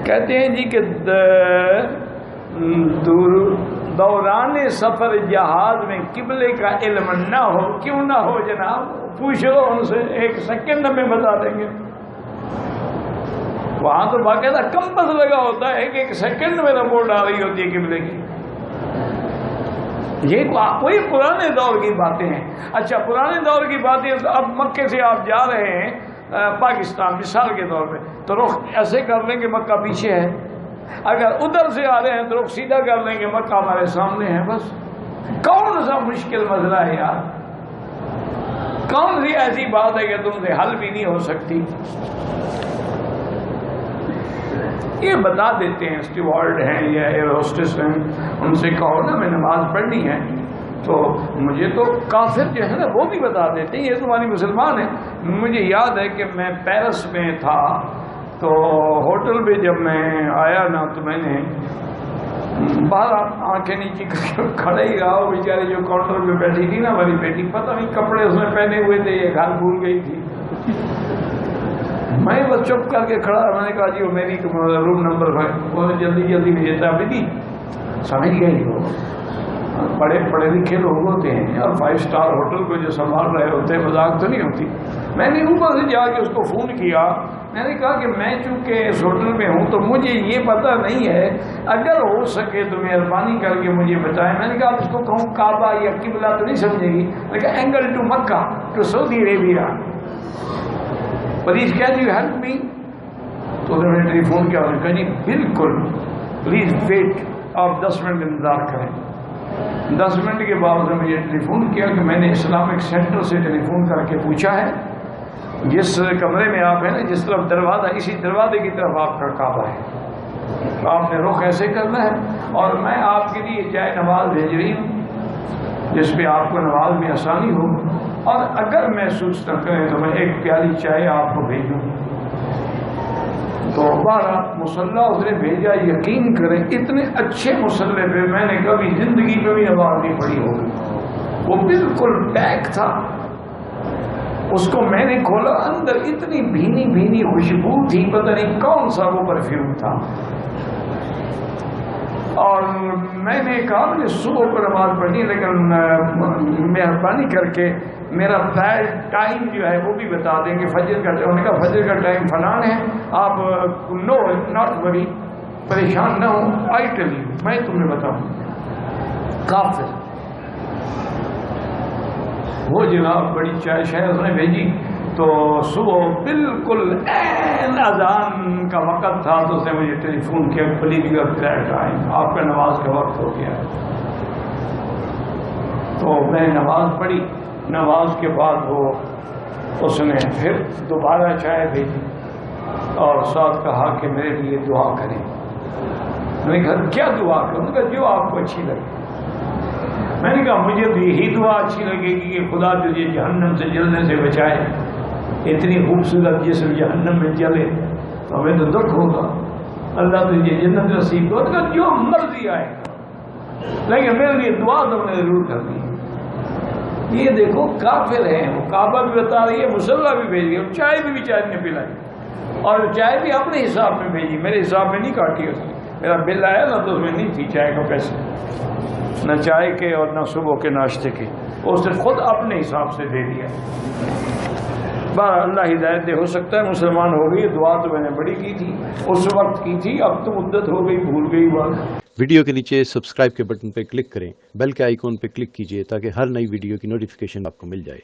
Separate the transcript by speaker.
Speaker 1: کہتے ہیں جی کہ دوران سفر جہاز میں قبلے کا علم نہ ہو، کیوں نہ ہو جناب؟ پوچھ لو ان سے، 1 سیکنڈ میں بتا دیں گے۔ وہاں تو باقاعدہ کمپس لگا ہوتا ہے کہ 1 سیکنڈ میں رپورٹ آ رہی ہوتی ہے قبلے کی۔ یہ کوئی پرانے دور کی باتیں ہیں۔ اچھا پرانے دور کی باتیں، اب مکے سے آپ جا رہے ہیں پاکستان مثال کے طور پہ، تو رخ ایسے کر لیں کہ مکہ پیچھے ہے، اگر ادھر سے آ رہے ہیں تو رخ سیدھا کر لیں کہ مکہ ہمارے سامنے ہے۔ بس کون سا مشکل مسئلہ ہے یار؟ کون سی ایسی بات ہے کہ تم سے حل بھی نہیں ہو سکتی؟ یہ بتا دیتے ہیں، اسٹیوارڈ ہیں یا ایئر ہوسٹس ہیں، ان سے کہو نا میں نماز پڑھنی ہے، تو مجھے تو کافر جو ہے نا وہ بھی بتا دیتے ہیں یہ تمہاری مسلمان ہے۔ مجھے یاد ہے کہ میں پیرس میں تھا، تو ہوٹل پہ جب میں آیا نا تو میں نے باہر آنکھیں نیچے کھڑا ہی رہا، وہ بیچارے جو کاؤنٹر پہ بیٹھی تھی نا ہماری بیٹی، پتہ نہیں کپڑے اس نے پہنے ہوئے تھے، یہ گھر بھول گئی تھی۔ میں بس چپ کر کے کھڑا، میں نے کہا جی وہ میری روم نمبر 5، وہ جلدی جلدی مجھے چابی دی۔ سمجھ گئی وہ بڑے پڑھے لکھے لوگ ہوتے ہیں اور 5 اسٹار ہوٹل کو جو سنبھال رہے ہوتے ہیں، مذاق تو نہیں ہوتی۔ میں نے اوپر سے جا کے اس کو فون کیا، میں نے کہا کہ میں چونکہ اس ہوٹل میں ہوں تو مجھے یہ پتہ نہیں ہے، اگر ہو سکے تو مہربانی کر کے مجھے بتائیں۔ میں نے کہا آپ اس کو کہوں کعبہ یا قبلہ تو نہیں سمجھے گی؟ میں نے کہا angle to Mecca to Saudi Arabia, please can you help me? تو انہوں نے ٹیلی فون کیا، انہوں نے کہا جی بالکل، پلیز ویٹ، آپ 10 منٹ انتظار کریں۔ 10 منٹ کے بعد انہوں نے مجھے ٹیلی فون کیا کہ میں نے اسلامک سینٹر سے ٹیلی فون کر کے پوچھا ہے، جس کمرے میں آپ ہیں نا، جس طرف دروازہ، اسی دروازے کی طرف آپ کا کعبہ ہے، تو آپ نے رخ ایسے کرنا ہے، اور میں آپ کے لیے چائے نماز بھیج رہی ہوں جس پہ آپ کو نماز میں آسانی ہو، اور اگر محسوس نہ کریں تو میں 1 پیالی چائے آپ کو بھیجوں۔ تو بارہ مصلح اس نے بھیجا، یقین کریں اتنے اچھے مصلح پہ میں نے کبھی زندگی میں بھی نماز نہیں پڑھی ہوگی۔ وہ بالکل پیک تھا، اس کو میں نے کھولا، اندر اتنی بھینی بھینی خوشبو تھی، پتہ نہیں کون سا وہ پرفیوم تھا۔ اور میں نے کہا میں نے صبح کو نماز پڑھنی ہے، لیکن مہربانی کر کے میرا فلائٹ ٹائم جو ہے وہ بھی بتا دیں گے، فجر کا۔ انہوں نے کہا فجر کا ٹائم فلان ہے، آپ نو ناٹ وری، پریشان نہ ہوں، آئی ٹیل یو، میں تمہیں بتاؤں۔ کافر وہ جناب بڑی چائے شاید اس نے بھیجی، تو صبح بالکل این اذان کا وقت تھا، تو اس نے مجھے ٹیلی فون کیا، پلیز یور فلائٹ ٹائم، آپ کا نماز کا وقت ہو گیا۔ تو میں نماز پڑھی، نماز کے بعد وہ اس نے پھر دوبارہ چائے بھیجی اور ساتھ کہا کہ میرے لیے دعا کریں۔ میں نے کہا کیا دعا کروں؟ انہوں نے کہا جو آپ کو اچھی لگے۔ میں نے کہا مجھے تو یہی دعا اچھی لگے گی کہ خدا تجھے جہنم سے جلنے سے بچائے، اتنی خوبصورت جسم جہنم میں جلے تو ہمیں تو دکھ ہوگا، اللہ تجھے جنت نصیب کرے۔ کہا جو مرضی آئے لیکن میرے لیے دعا تو میں نے ضرور کرنی ہے۔ یہ دیکھو کافر ہیں، وہ کعبہ بھی بتا رہی ہے، مصلح بھی بھیج گئی، چائے بھی بیچارے نے پلائی، اور چائے بھی اپنے حساب میں بھیجی، میرے حساب میں نہیں کاٹی اس نے۔ میرا بل آیا نا تو اس میں نہیں تھی چائے کا پیسے، نہ چائے کے اور نہ صبح کے ناشتے کے، اس نے خود اپنے حساب سے دے دیا۔ بارہ اللہ ہدایت دے، ہو سکتا ہے مسلمان ہو گئی، دعا تو میں نے بڑی کی تھی، اس وقت کی تھی، اب تو مدت ہو گئی، بھول گئی بات۔
Speaker 2: ویڈیو کے نیچے سبسکرائب کے بٹن پہ کلک کریں، بیل کے آئیکن پہ کلک کیجئے تاکہ ہر نئی ویڈیو کی نوٹیفیکیشن آپ کو مل جائے۔